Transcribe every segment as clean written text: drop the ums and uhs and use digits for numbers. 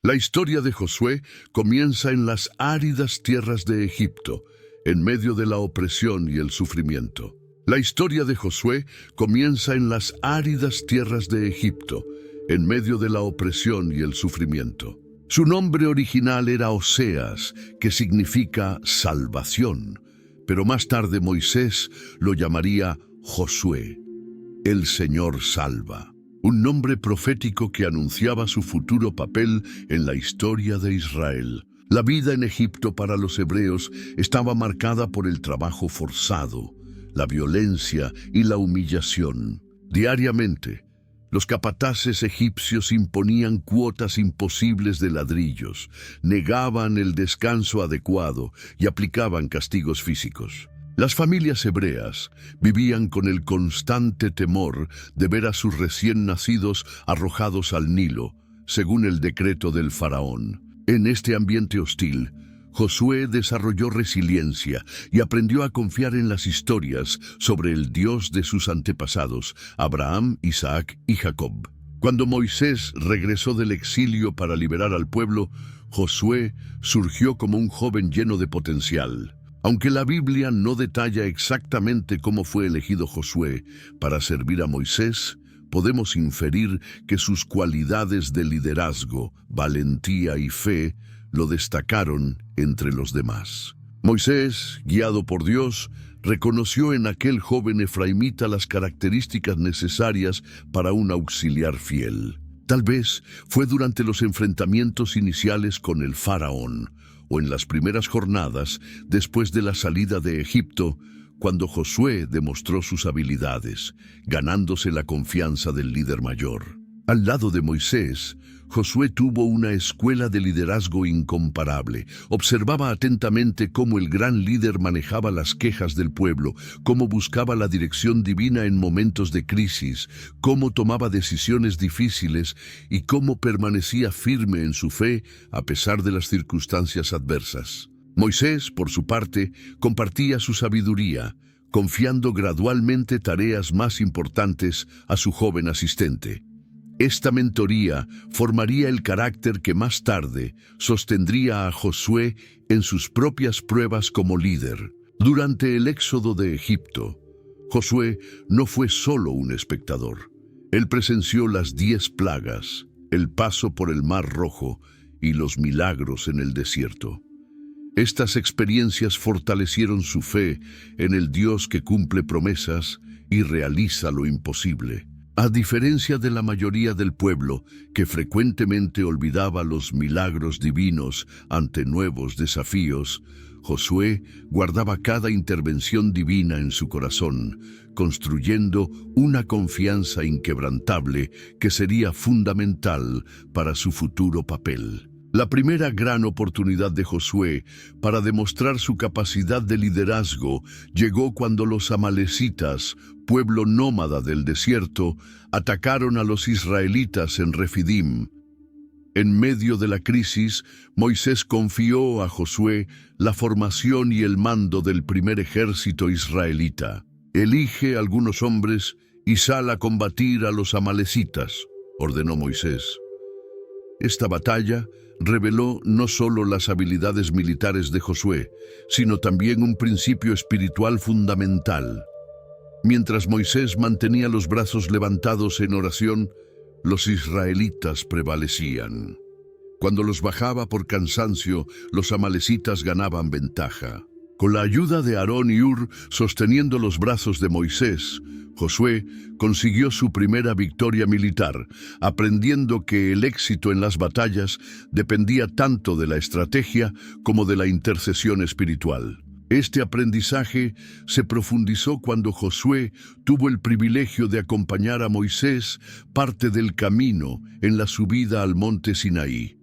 La historia de Josué comienza en las áridas tierras de Egipto, en medio de la opresión y el sufrimiento. La historia de Josué comienza en las áridas tierras de Egipto, en medio de la opresión y el sufrimiento. Su nombre original era Oseas, que significa salvación, pero más tarde Moisés lo llamaría Josué, el Señor salva, un nombre profético que anunciaba su futuro papel en la historia de Israel. La vida en Egipto para los hebreos estaba marcada por el trabajo forzado, la violencia y la humillación. Diariamente, los capataces egipcios imponían cuotas imposibles de ladrillos, negaban el descanso adecuado y aplicaban castigos físicos. Las familias hebreas vivían con el constante temor de ver a sus recién nacidos arrojados al Nilo, según el decreto del faraón. En este ambiente hostil, Josué desarrolló resiliencia y aprendió a confiar en las historias sobre el Dios de sus antepasados, Abraham, Isaac y Jacob. Cuando Moisés regresó del exilio para liberar al pueblo, Josué surgió como un joven lleno de potencial. Aunque la Biblia no detalla exactamente cómo fue elegido Josué para servir a Moisés, podemos inferir que sus cualidades de liderazgo, valentía y fe lo destacaron entre los demás. Moisés, guiado por Dios, reconoció en aquel joven efraimita las características necesarias para un auxiliar fiel. Tal vez fue durante los enfrentamientos iniciales con el faraón, o en las primeras jornadas después de la salida de Egipto, cuando Josué demostró sus habilidades, ganándose la confianza del líder mayor. Al lado de Moisés, Josué tuvo una escuela de liderazgo incomparable. Observaba atentamente cómo el gran líder manejaba las quejas del pueblo, cómo buscaba la dirección divina en momentos de crisis, cómo tomaba decisiones difíciles y cómo permanecía firme en su fe a pesar de las circunstancias adversas. Moisés, por su parte, compartía su sabiduría, confiando gradualmente tareas más importantes a su joven asistente. Esta mentoría formaría el carácter que más tarde sostendría a Josué en sus propias pruebas como líder. Durante el éxodo de Egipto, Josué no fue solo un espectador. Él presenció las 10 plagas, el paso por el Mar Rojo y los milagros en el desierto. Estas experiencias fortalecieron su fe en el Dios que cumple promesas y realiza lo imposible. A diferencia de la mayoría del pueblo, que frecuentemente olvidaba los milagros divinos ante nuevos desafíos, Josué guardaba cada intervención divina en su corazón, construyendo una confianza inquebrantable que sería fundamental para su futuro papel. La primera gran oportunidad de Josué para demostrar su capacidad de liderazgo llegó cuando los amalecitas, pueblo nómada del desierto, atacaron a los israelitas en Refidim. En medio de la crisis, Moisés confió a Josué la formación y el mando del primer ejército israelita. «Elige algunos hombres y sal a combatir a los amalecitas», ordenó Moisés. Esta batalla reveló no solo las habilidades militares de Josué, sino también un principio espiritual fundamental. Mientras Moisés mantenía los brazos levantados en oración, los israelitas prevalecían. Cuando los bajaba por cansancio, los amalecitas ganaban ventaja. Con la ayuda de Aarón y Hur sosteniendo los brazos de Moisés, Josué consiguió su primera victoria militar, aprendiendo que el éxito en las batallas dependía tanto de la estrategia como de la intercesión espiritual. Este aprendizaje se profundizó cuando Josué tuvo el privilegio de acompañar a Moisés parte del camino en la subida al monte Sinaí.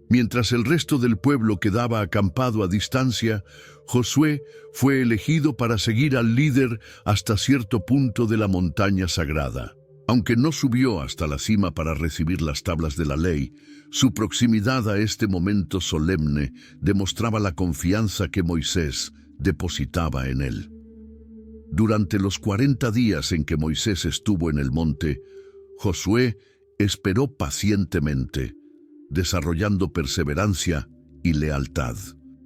Mientras el resto del pueblo quedaba acampado a distancia, Josué fue elegido para seguir al líder hasta cierto punto de la montaña sagrada. Aunque no subió hasta la cima para recibir las tablas de la ley, su proximidad a este momento solemne demostraba la confianza que Moisés depositaba en él. Durante los 40 días en que Moisés estuvo en el monte, Josué esperó pacientemente, desarrollando perseverancia y lealtad.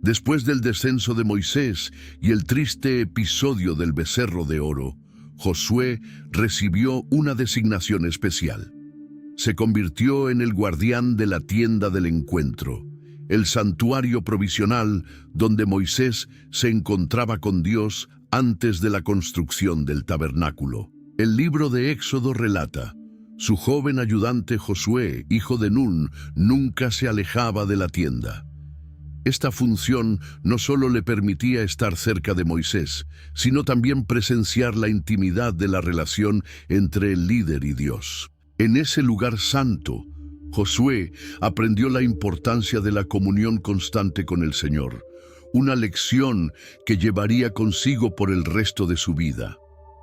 Después del descenso de Moisés y el triste episodio del becerro de oro, Josué recibió una designación especial. Se convirtió en el guardián de la tienda del encuentro, el santuario provisional donde Moisés se encontraba con Dios antes de la construcción del tabernáculo. El libro de Éxodo relata: su joven ayudante Josué, hijo de Nun, nunca se alejaba de la tienda. Esta función no solo le permitía estar cerca de Moisés, sino también presenciar la intimidad de la relación entre el líder y Dios. En ese lugar santo, Josué aprendió la importancia de la comunión constante con el Señor, una lección que llevaría consigo por el resto de su vida.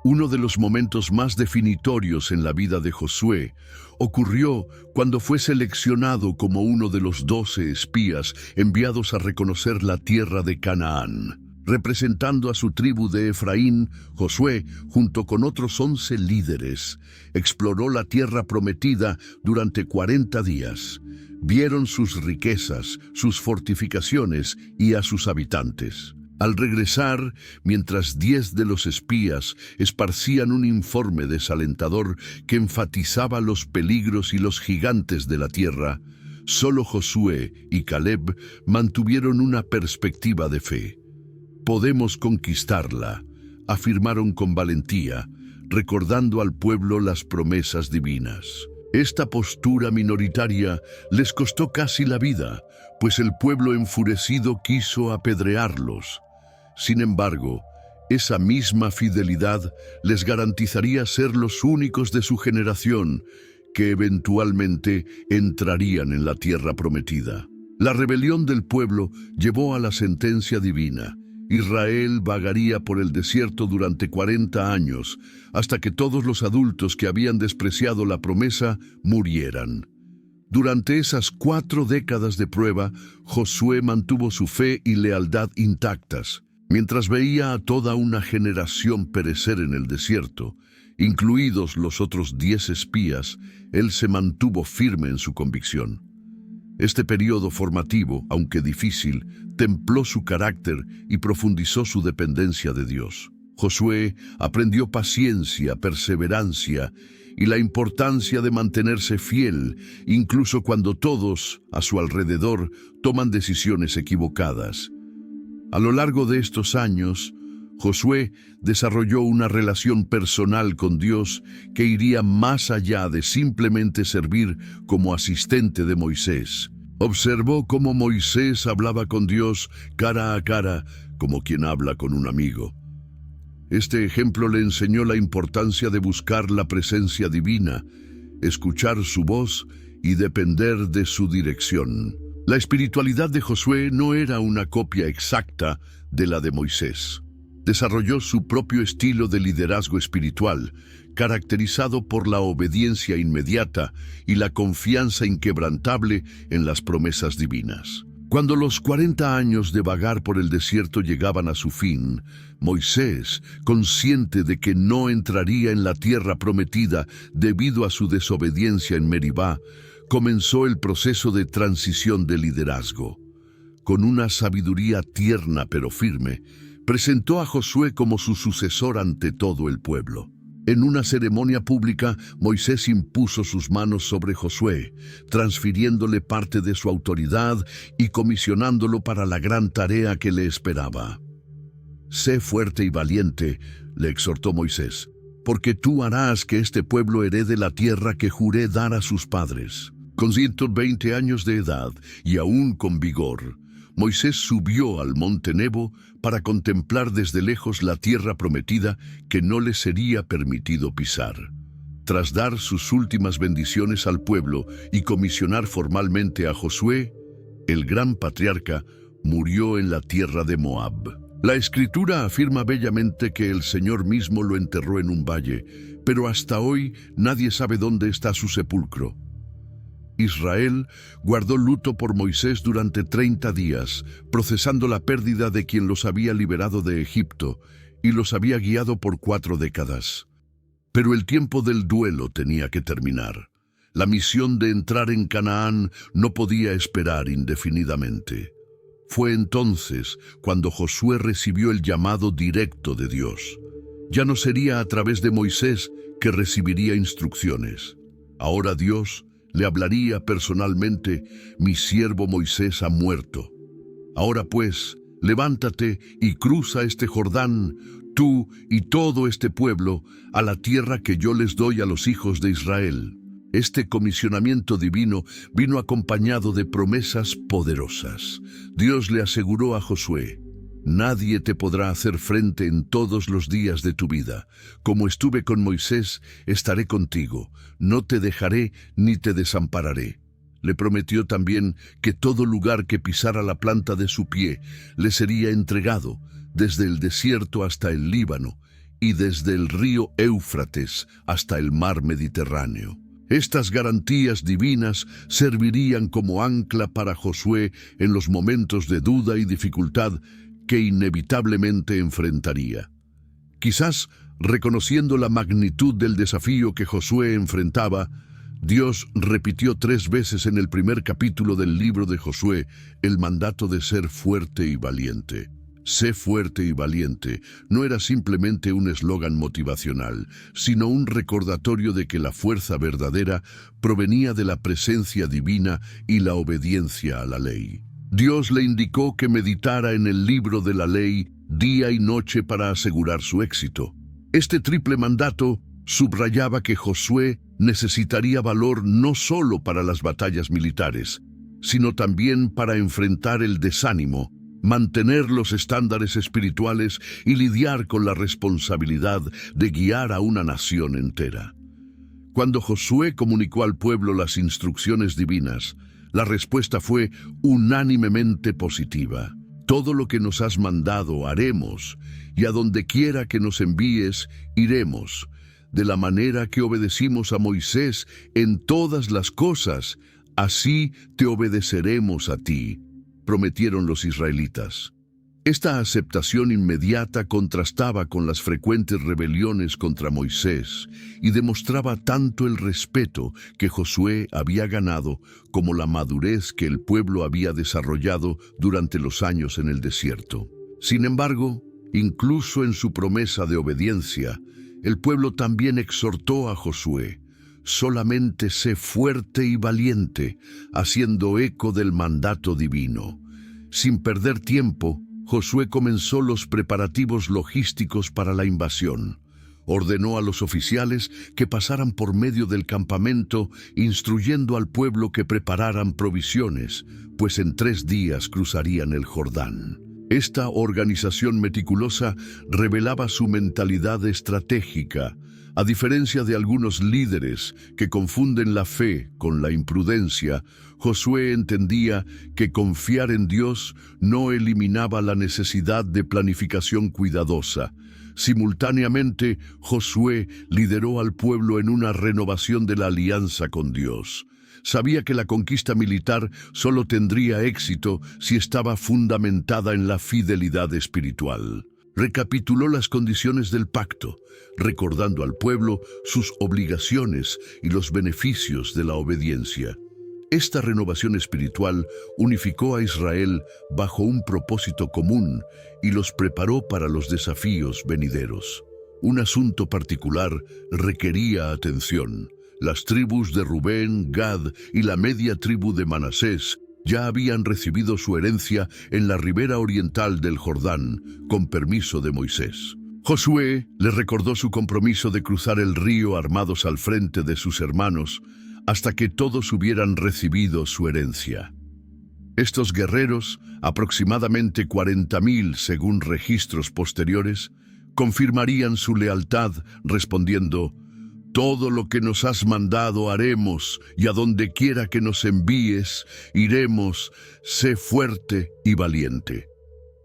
Uno de los momentos más definitorios en la vida de Josué ocurrió cuando fue seleccionado como uno de los 12 espías enviados a reconocer la tierra de Canaán. Representando a su tribu de Efraín, Josué, junto con otros 11 líderes, exploró la tierra prometida durante 40 días. Vieron sus riquezas, sus fortificaciones y a sus habitantes. Al regresar, mientras 10 de los espías esparcían un informe desalentador que enfatizaba los peligros y los gigantes de la tierra, solo Josué y Caleb mantuvieron una perspectiva de fe. «Podemos conquistarla», afirmaron con valentía, recordando al pueblo las promesas divinas. Esta postura minoritaria les costó casi la vida, pues el pueblo enfurecido quiso apedrearlos. Sin embargo, esa misma fidelidad les garantizaría ser los únicos de su generación que eventualmente entrarían en la tierra prometida. La rebelión del pueblo llevó a la sentencia divina. Israel vagaría por el desierto durante 40 años, hasta que todos los adultos que habían despreciado la promesa murieran. Durante esas 4 décadas de prueba, Josué mantuvo su fe y lealtad intactas. Mientras veía a toda una generación perecer en el desierto, incluidos los otros 10 espías, él se mantuvo firme en su convicción. Este periodo formativo, aunque difícil, templó su carácter y profundizó su dependencia de Dios. Josué aprendió paciencia, perseverancia y la importancia de mantenerse fiel, incluso cuando todos a su alrededor toman decisiones equivocadas. A lo largo de estos años, Josué desarrolló una relación personal con Dios que iría más allá de simplemente servir como asistente de Moisés. Observó cómo Moisés hablaba con Dios cara a cara, como quien habla con un amigo. Este ejemplo le enseñó la importancia de buscar la presencia divina, escuchar su voz y depender de su dirección. La espiritualidad de Josué no era una copia exacta de la de Moisés. Desarrolló su propio estilo de liderazgo espiritual, caracterizado por la obediencia inmediata y la confianza inquebrantable en las promesas divinas. Cuando los 40 años de vagar por el desierto llegaban a su fin, Moisés, consciente de que no entraría en la tierra prometida debido a su desobediencia en Meribá, comenzó el proceso de transición de liderazgo. Con una sabiduría tierna pero firme, presentó a Josué como su sucesor ante todo el pueblo. En una ceremonia pública, Moisés impuso sus manos sobre Josué, transfiriéndole parte de su autoridad y comisionándolo para la gran tarea que le esperaba. «Sé fuerte y valiente», le exhortó Moisés, «porque tú harás que este pueblo herede la tierra que juré dar a sus padres». Con 120 años de edad y aún con vigor, Moisés subió al monte Nebo para contemplar desde lejos la tierra prometida que no le sería permitido pisar. Tras dar sus últimas bendiciones al pueblo y comisionar formalmente a Josué, el gran patriarca murió en la tierra de Moab. La Escritura afirma bellamente que el Señor mismo lo enterró en un valle, pero hasta hoy nadie sabe dónde está su sepulcro. Israel guardó luto por Moisés durante 30 días, procesando la pérdida de quien los había liberado de Egipto y los había guiado por 4 décadas. Pero el tiempo del duelo tenía que terminar. La misión de entrar en Canaán no podía esperar indefinidamente. Fue entonces cuando Josué recibió el llamado directo de Dios. Ya no sería a través de Moisés que recibiría instrucciones. Ahora Dios le hablaría personalmente: mi siervo Moisés ha muerto. Ahora pues, levántate y cruza este Jordán, tú y todo este pueblo, a la tierra que yo les doy a los hijos de Israel. Este comisionamiento divino vino acompañado de promesas poderosas. Dios le aseguró a Josué: nadie te podrá hacer frente en todos los días de tu vida. Como estuve con Moisés, estaré contigo. No te dejaré ni te desampararé. Le prometió también que todo lugar que pisara la planta de su pie le sería entregado, desde el desierto hasta el Líbano y desde el río Éufrates hasta el mar Mediterráneo. Estas garantías divinas servirían como ancla para Josué en los momentos de duda y dificultad que inevitablemente enfrentaría. Quizás, reconociendo la magnitud del desafío que Josué enfrentaba, Dios repitió 3 veces en el primer capítulo del libro de Josué el mandato de ser fuerte y valiente. Sé fuerte y valiente no era simplemente un eslogan motivacional, sino un recordatorio de que la fuerza verdadera provenía de la presencia divina y la obediencia a la ley. Dios le indicó que meditara en el libro de la ley día y noche para asegurar su éxito. Este triple mandato subrayaba que Josué necesitaría valor no solo para las batallas militares, sino también para enfrentar el desánimo, mantener los estándares espirituales y lidiar con la responsabilidad de guiar a una nación entera. Cuando Josué comunicó al pueblo las instrucciones divinas, la respuesta fue unánimemente positiva. Todo lo que nos has mandado haremos, y a donde quiera que nos envíes, iremos. De la manera que obedecimos a Moisés en todas las cosas, así te obedeceremos a ti, prometieron los israelitas. Esta aceptación inmediata contrastaba con las frecuentes rebeliones contra Moisés y demostraba tanto el respeto que Josué había ganado como la madurez que el pueblo había desarrollado durante los años en el desierto. Sin embargo, incluso en su promesa de obediencia, el pueblo también exhortó a Josué: solamente sé fuerte y valiente, haciendo eco del mandato divino. Sin perder tiempo, Josué comenzó los preparativos logísticos para la invasión. Ordenó a los oficiales que pasaran por medio del campamento, instruyendo al pueblo que prepararan provisiones, pues en 3 días cruzarían el Jordán. Esta organización meticulosa revelaba su mentalidad estratégica. A diferencia de algunos líderes que confunden la fe con la imprudencia, Josué entendía que confiar en Dios no eliminaba la necesidad de planificación cuidadosa. Simultáneamente, Josué lideró al pueblo en una renovación de la alianza con Dios. Sabía que la conquista militar solo tendría éxito si estaba fundamentada en la fidelidad espiritual. Recapituló las condiciones del pacto, recordando al pueblo sus obligaciones y los beneficios de la obediencia. Esta renovación espiritual unificó a Israel bajo un propósito común y los preparó para los desafíos venideros. Un asunto particular requería atención. Las tribus de Rubén, Gad y la media tribu de Manasés ya habían recibido su herencia en la ribera oriental del Jordán, con permiso de Moisés. Josué les recordó su compromiso de cruzar el río armados al frente de sus hermanos, hasta que todos hubieran recibido su herencia. Estos guerreros, aproximadamente 40,000 según registros posteriores, confirmarían su lealtad respondiendo: todo lo que nos has mandado haremos, y a donde quiera que nos envíes, iremos. Sé fuerte y valiente.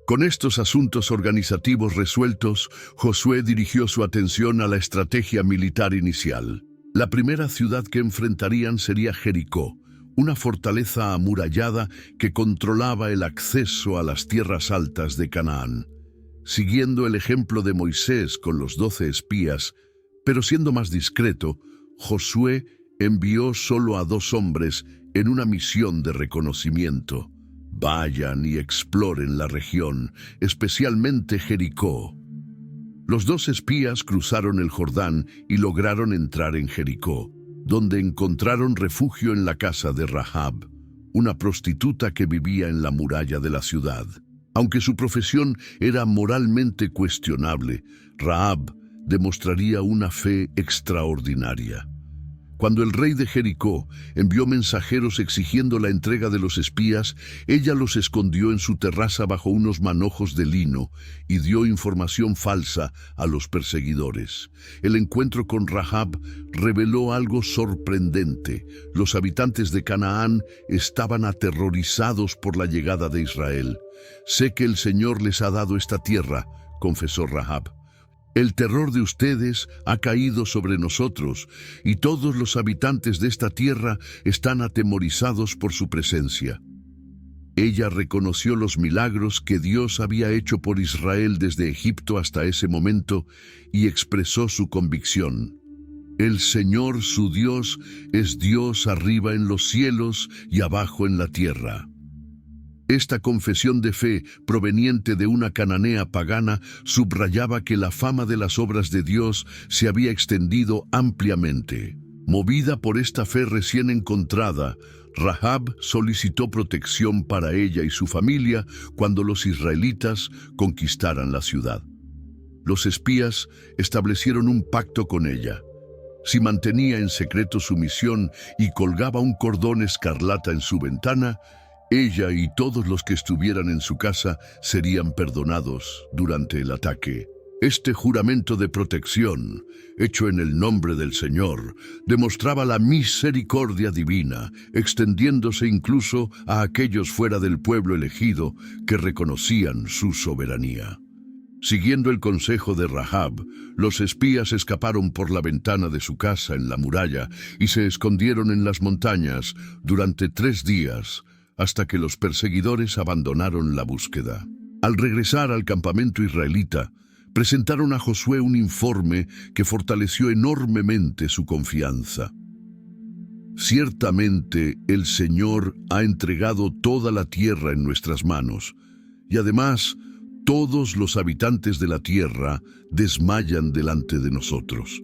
Con estos asuntos organizativos resueltos, Josué dirigió su atención a la estrategia militar inicial. La primera ciudad que enfrentarían sería Jericó, una fortaleza amurallada que controlaba el acceso a las tierras altas de Canaán. Siguiendo el ejemplo de Moisés con los 12 espías, pero siendo más discreto, Josué envió solo a 2 hombres en una misión de reconocimiento. Vayan y exploren la región, especialmente Jericó. Los 2 espías cruzaron el Jordán y lograron entrar en Jericó, donde encontraron refugio en la casa de Rahab, una prostituta que vivía en la muralla de la ciudad. Aunque su profesión era moralmente cuestionable, Rahab demostraría una fe extraordinaria. Cuando el rey de Jericó envió mensajeros exigiendo la entrega de los espías, ella los escondió en su terraza bajo unos manojos de lino y dio información falsa a los perseguidores. El encuentro con Rahab reveló algo sorprendente. Los habitantes de Canaán estaban aterrorizados por la llegada de Israel. «Sé que el Señor les ha dado esta tierra», confesó Rahab. «El terror de ustedes ha caído sobre nosotros, y todos los habitantes de esta tierra están atemorizados por su presencia». Ella reconoció los milagros que Dios había hecho por Israel desde Egipto hasta ese momento y expresó su convicción. «El Señor, su Dios, es Dios arriba en los cielos y abajo en la tierra». Esta confesión de fe, proveniente de una cananea pagana, subrayaba que la fama de las obras de Dios se había extendido ampliamente. Movida por esta fe recién encontrada, Rahab solicitó protección para ella y su familia cuando los israelitas conquistaran la ciudad. Los espías establecieron un pacto con ella. Si mantenía en secreto su misión y colgaba un cordón escarlata en su ventana, ella y todos los que estuvieran en su casa serían perdonados durante el ataque. Este juramento de protección, hecho en el nombre del Señor, demostraba la misericordia divina, extendiéndose incluso a aquellos fuera del pueblo elegido que reconocían su soberanía. Siguiendo el consejo de Rahab, los espías escaparon por la ventana de su casa en la muralla y se escondieron en las montañas durante 3 días, hasta que los perseguidores abandonaron la búsqueda. Al regresar al campamento israelita, presentaron a Josué un informe que fortaleció enormemente su confianza. «Ciertamente el Señor ha entregado toda la tierra en nuestras manos, y además todos los habitantes de la tierra desmayan delante de nosotros».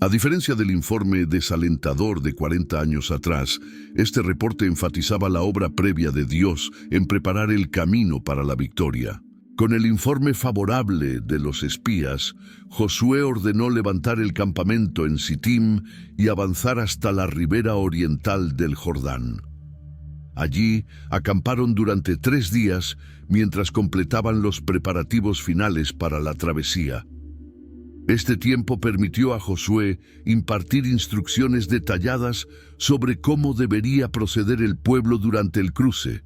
A diferencia del informe desalentador de 40 años atrás, este reporte enfatizaba la obra previa de Dios en preparar el camino para la victoria. Con el informe favorable de los espías, Josué ordenó levantar el campamento en Sittim y avanzar hasta la ribera oriental del Jordán. Allí acamparon durante 3 días mientras completaban los preparativos finales para la travesía. Este tiempo permitió a Josué impartir instrucciones detalladas sobre cómo debería proceder el pueblo durante el cruce.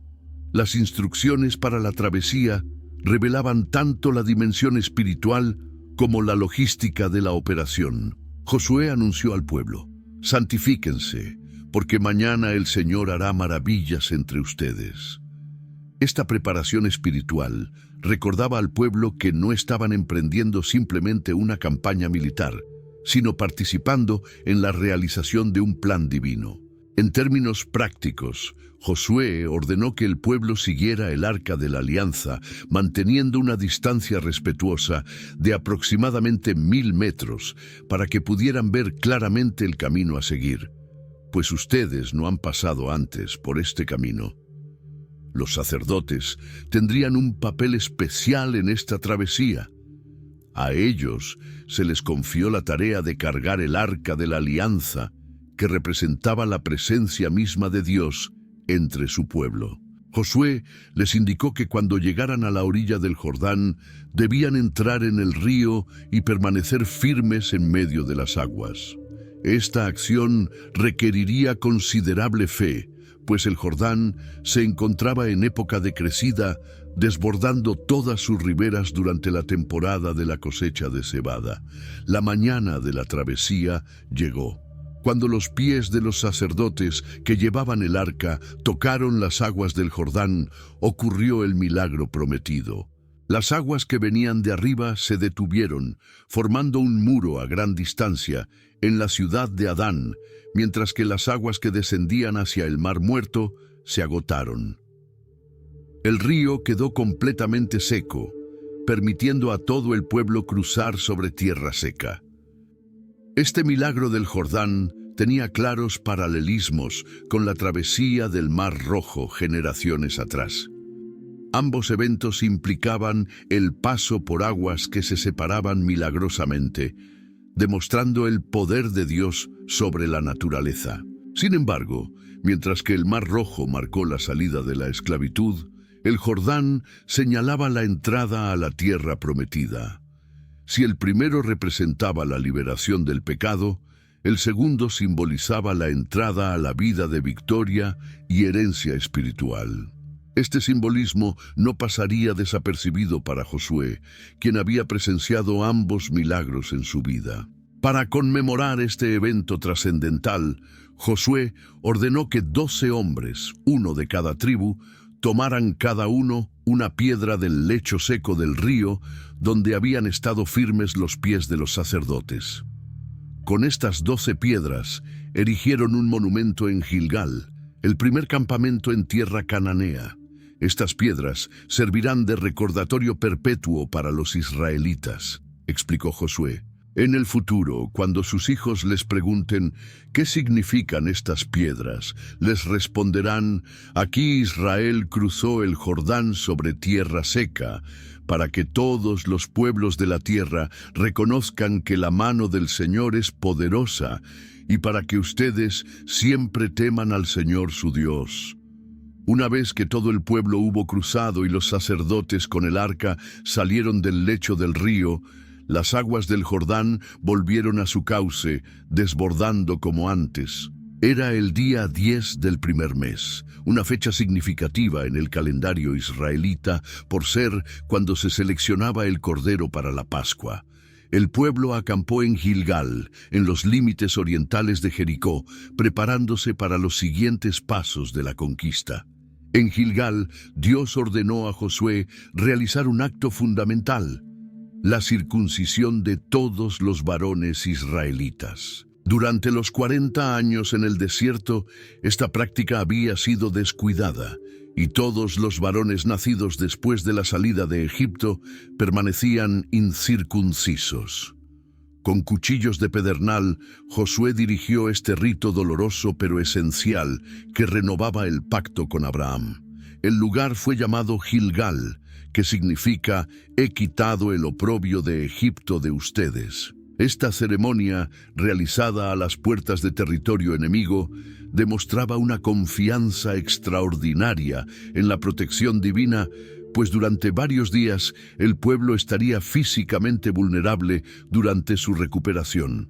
Las instrucciones para la travesía revelaban tanto la dimensión espiritual como la logística de la operación. Josué anunció al pueblo: «Santifíquense, porque mañana el Señor hará maravillas entre ustedes». Esta preparación espiritual recordaba al pueblo que no estaban emprendiendo simplemente una campaña militar, sino participando en la realización de un plan divino. En términos prácticos, Josué ordenó que el pueblo siguiera el Arca de la Alianza, manteniendo una distancia respetuosa de aproximadamente 1000 metros para que pudieran ver claramente el camino a seguir, pues ustedes no han pasado antes por este camino. Los sacerdotes tendrían un papel especial en esta travesía. A ellos se les confió la tarea de cargar el Arca de la Alianza, que representaba la presencia misma de Dios entre su pueblo. Josué les indicó que cuando llegaran a la orilla del Jordán, debían entrar en el río y permanecer firmes en medio de las aguas. Esta acción requeriría considerable fe, pues el Jordán se encontraba en época de crecida, desbordando todas sus riberas durante la temporada de la cosecha de cebada. La mañana de la travesía llegó. Cuando los pies de los sacerdotes que llevaban el arca tocaron las aguas del Jordán, ocurrió el milagro prometido. Las aguas que venían de arriba se detuvieron, formando un muro a gran distancia en la ciudad de Adán, mientras que las aguas que descendían hacia el Mar Muerto se agotaron. El río quedó completamente seco, permitiendo a todo el pueblo cruzar sobre tierra seca. Este milagro del Jordán tenía claros paralelismos con la travesía del Mar Rojo generaciones atrás. Ambos eventos implicaban el paso por aguas que se separaban milagrosamente, demostrando el poder de Dios sobre la naturaleza. Sin embargo, mientras que el Mar Rojo marcó la salida de la esclavitud, el Jordán señalaba la entrada a la tierra prometida. Si el primero representaba la liberación del pecado, el segundo simbolizaba la entrada a la vida de victoria y herencia espiritual. Este simbolismo no pasaría desapercibido para Josué, quien había presenciado ambos milagros en su vida. Para conmemorar este evento trascendental, Josué ordenó que 12 hombres, uno de cada tribu, tomaran cada uno una piedra del lecho seco del río donde habían estado firmes los pies de los sacerdotes. Con estas 12 piedras erigieron un monumento en Gilgal, el primer campamento en tierra cananea. Estas piedras servirán de recordatorio perpetuo para los israelitas, explicó Josué. En el futuro, cuando sus hijos les pregunten ¿qué significan estas piedras?, les responderán: aquí Israel cruzó el Jordán sobre tierra seca, para que todos los pueblos de la tierra reconozcan que la mano del Señor es poderosa y para que ustedes siempre teman al Señor su Dios. Una vez que todo el pueblo hubo cruzado y los sacerdotes con el arca salieron del lecho del río, las aguas del Jordán volvieron a su cauce, desbordando como antes. Era el día 10 del primer mes, una fecha significativa en el calendario israelita por ser cuando se seleccionaba el cordero para la Pascua. El pueblo acampó en Gilgal, en los límites orientales de Jericó, preparándose para los siguientes pasos de la conquista. En Gilgal, Dios ordenó a Josué realizar un acto fundamental: la circuncisión de todos los varones israelitas. Durante los 40 años en el desierto, esta práctica había sido descuidada, y todos los varones nacidos después de la salida de Egipto permanecían incircuncisos. Con cuchillos de pedernal, Josué dirigió este rito doloroso pero esencial que renovaba el pacto con Abraham. El lugar fue llamado Gilgal, que significa «he quitado el oprobio de Egipto de ustedes». Esta ceremonia, realizada a las puertas de territorio enemigo, demostraba una confianza extraordinaria en la protección divina, pues durante varios días el pueblo estaría físicamente vulnerable durante su recuperación.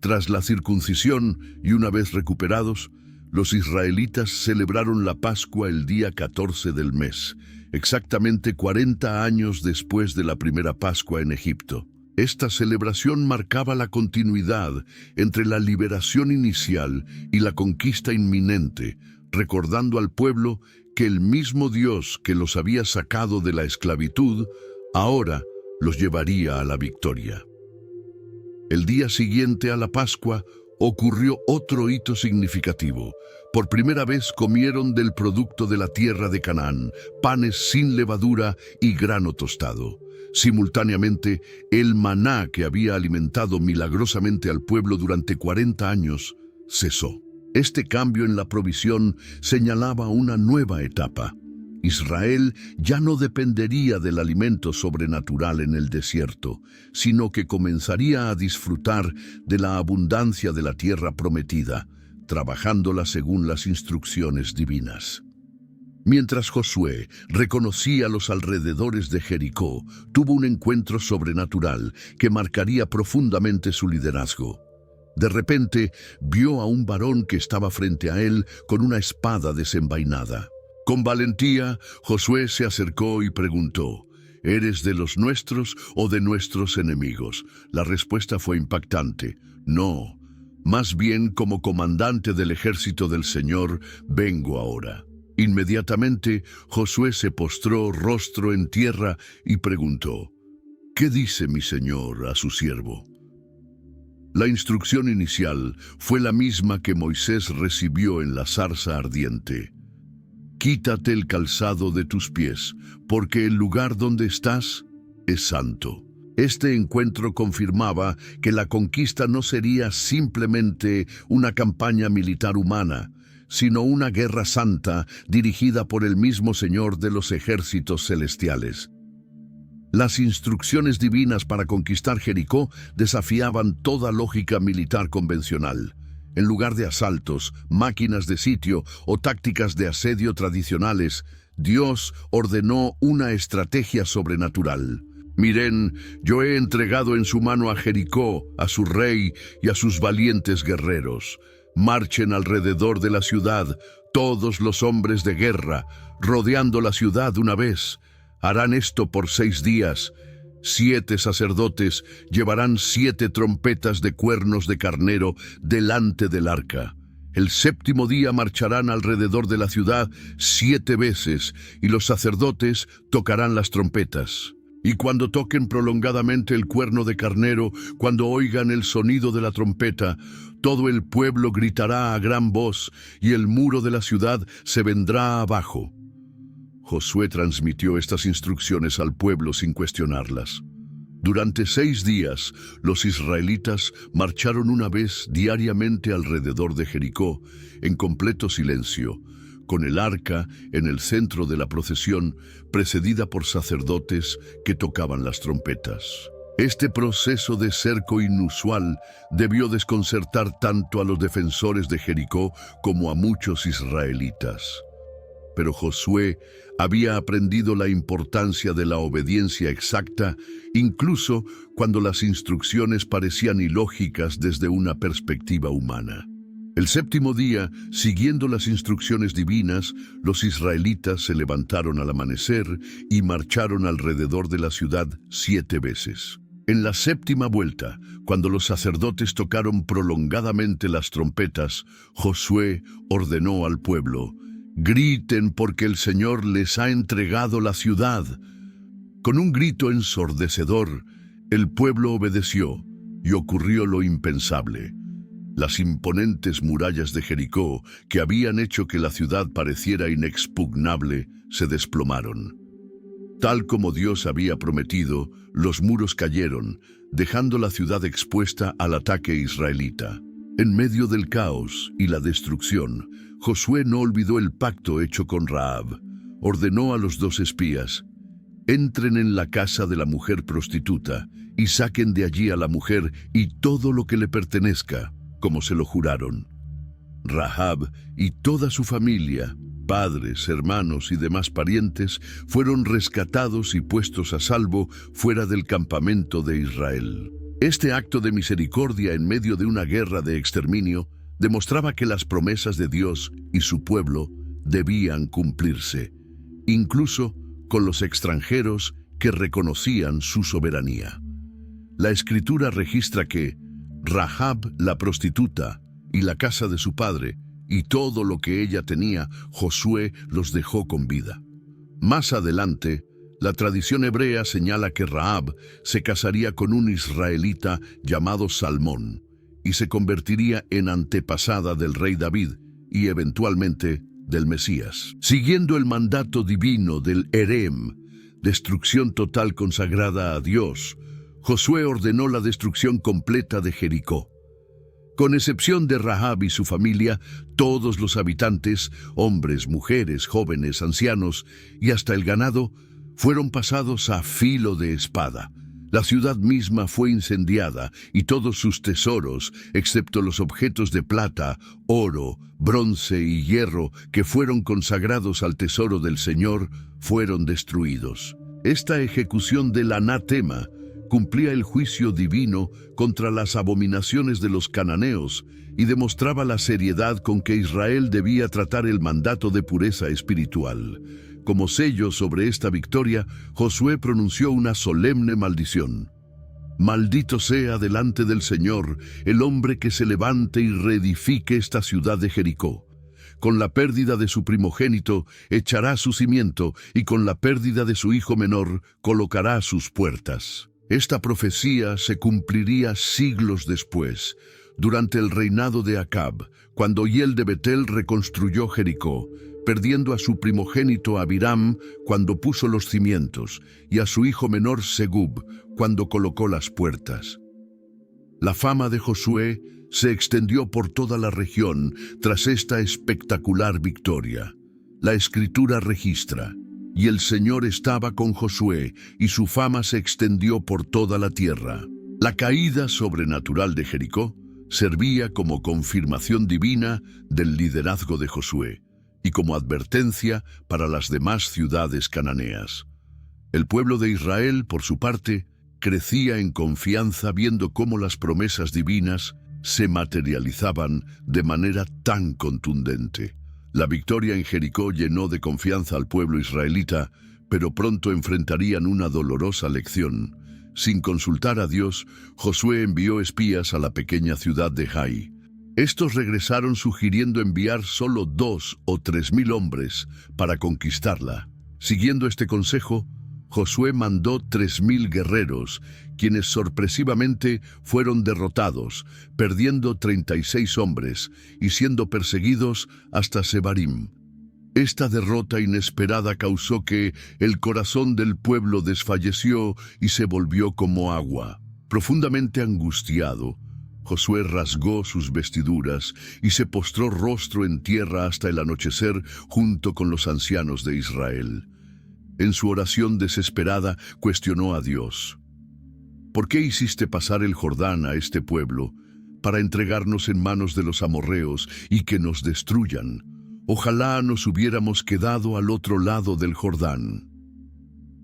Tras la circuncisión y una vez recuperados, los israelitas celebraron la Pascua el día 14 del mes, exactamente 40 años después de la primera Pascua en Egipto. Esta celebración marcaba la continuidad entre la liberación inicial y la conquista inminente, recordando al pueblo que el mismo Dios que los había sacado de la esclavitud, ahora los llevaría a la victoria. El día siguiente a la Pascua ocurrió otro hito significativo. Por primera vez comieron del producto de la tierra de Canaán, panes sin levadura y grano tostado. Simultáneamente, el maná que había alimentado milagrosamente al pueblo durante 40 años cesó. Este cambio en la provisión señalaba una nueva etapa. Israel ya no dependería del alimento sobrenatural en el desierto, sino que comenzaría a disfrutar de la abundancia de la tierra prometida, trabajándola según las instrucciones divinas. Mientras Josué reconocía los alrededores de Jericó, tuvo un encuentro sobrenatural que marcaría profundamente su liderazgo. De repente, vio a un varón que estaba frente a él con una espada desenvainada. Con valentía, Josué se acercó y preguntó: ¿eres de los nuestros o de nuestros enemigos? La respuesta fue impactante: no, más bien como comandante del ejército del Señor vengo ahora. Inmediatamente Josué se postró rostro en tierra y preguntó: ¿Qué dice mi señor a su siervo? La instrucción inicial fue la misma que Moisés recibió en la zarza ardiente. Quítate el calzado de tus pies, porque el lugar donde estás es santo. Este encuentro confirmaba que la conquista no sería simplemente una campaña militar humana, sino una guerra santa dirigida por el mismo Señor de los ejércitos celestiales. Las instrucciones divinas para conquistar Jericó desafiaban toda lógica militar convencional. En lugar de asaltos, máquinas de sitio o tácticas de asedio tradicionales, Dios ordenó una estrategia sobrenatural. Miren, yo he entregado en su mano a Jericó, a su rey y a sus valientes guerreros. Marchen alrededor de la ciudad todos los hombres de guerra, rodeando la ciudad una vez. Harán esto por 6 días. 7 sacerdotes llevarán 7 trompetas de cuernos de carnero delante del arca. El 7º día marcharán alrededor de la ciudad 7 veces, y los sacerdotes tocarán las trompetas. Y cuando toquen prolongadamente el cuerno de carnero, cuando oigan el sonido de la trompeta, todo el pueblo gritará a gran voz, y el muro de la ciudad se vendrá abajo. Josué transmitió estas instrucciones al pueblo sin cuestionarlas. Durante 6 días, los israelitas marcharon una vez diariamente alrededor de Jericó, en completo silencio, con el arca en el centro de la procesión, precedida por sacerdotes que tocaban las trompetas. Este proceso de cerco inusual debió desconcertar tanto a los defensores de Jericó como a muchos israelitas. Pero Josué había aprendido la importancia de la obediencia exacta, incluso cuando las instrucciones parecían ilógicas desde una perspectiva humana. El 7º día, siguiendo las instrucciones divinas, los israelitas se levantaron al amanecer y marcharon alrededor de la ciudad 7 veces. En la 7ª vuelta, cuando los sacerdotes tocaron prolongadamente las trompetas, Josué ordenó al pueblo: «Griten porque el Señor les ha entregado la ciudad». Con un grito ensordecedor, el pueblo obedeció y ocurrió lo impensable. Las imponentes murallas de Jericó, que habían hecho que la ciudad pareciera inexpugnable, se desplomaron. Tal como Dios había prometido, los muros cayeron, dejando la ciudad expuesta al ataque israelita. En medio del caos y la destrucción, Josué no olvidó el pacto hecho con Rahab. Ordenó a los 2 espías: «Entren en la casa de la mujer prostituta y saquen de allí a la mujer y todo lo que le pertenezca, como se lo juraron». Rahab y toda su familia, padres, hermanos y demás parientes, fueron rescatados y puestos a salvo fuera del campamento de Israel. Este acto de misericordia en medio de una guerra de exterminio demostraba que las promesas de Dios y su pueblo debían cumplirse, incluso con los extranjeros que reconocían su soberanía. La Escritura registra que Rahab, la prostituta, y la casa de su padre, y todo lo que ella tenía, Josué los dejó con vida. Más adelante, la tradición hebrea señala que Rahab se casaría con un israelita llamado Salmón y se convertiría en antepasada del rey David y eventualmente del Mesías. Siguiendo el mandato divino del Herem, destrucción total consagrada a Dios, Josué ordenó la destrucción completa de Jericó. Con excepción de Rahab y su familia, todos los habitantes, hombres, mujeres, jóvenes, ancianos y hasta el ganado, fueron pasados a filo de espada. La ciudad misma fue incendiada y todos sus tesoros, excepto los objetos de plata, oro, bronce y hierro que fueron consagrados al tesoro del Señor, fueron destruidos. Esta ejecución del anatema cumplía el juicio divino contra las abominaciones de los cananeos y demostraba la seriedad con que Israel debía tratar el mandato de pureza espiritual. Como sello sobre esta victoria, Josué pronunció una solemne maldición. «Maldito sea delante del Señor el hombre que se levante y reedifique esta ciudad de Jericó. con la pérdida de su primogénito echará su cimiento, y con la pérdida de su hijo menor colocará sus puertas. Esta profecía se cumpliría siglos después, durante el reinado de Acab, cuando Hiel de Betel reconstruyó Jericó, perdiendo a su primogénito Abiram cuando puso los cimientos, y a su hijo menor Segub cuando colocó las puertas. La fama de Josué se extendió por toda la región tras esta espectacular victoria. La Escritura registra: y el Señor estaba con Josué, y su fama se extendió por toda la tierra. La caída sobrenatural de Jericó servía como confirmación divina del liderazgo de Josué y como advertencia para las demás ciudades cananeas. El pueblo de Israel, por su parte, crecía en confianza viendo cómo las promesas divinas se materializaban de manera tan contundente. La victoria en Jericó llenó de confianza al pueblo israelita, pero pronto enfrentarían una dolorosa lección. Sin consultar a Dios, Josué envió espías a la pequeña ciudad de Jai. Estos regresaron sugiriendo enviar solo 2 o 3 mil hombres para conquistarla. Siguiendo este consejo, Josué mandó 3.000 guerreros, quienes sorpresivamente fueron derrotados, perdiendo 36 hombres y siendo perseguidos hasta Sebarim. Esta derrota inesperada causó que el corazón del pueblo desfalleció y se volvió como agua. Profundamente angustiado, Josué rasgó sus vestiduras y se postró rostro en tierra hasta el anochecer junto con los ancianos de Israel. En su oración desesperada cuestionó a Dios: ¿por qué hiciste pasar el Jordán a este pueblo para entregarnos en manos de los amorreos y que nos destruyan? Ojalá nos hubiéramos quedado al otro lado del Jordán.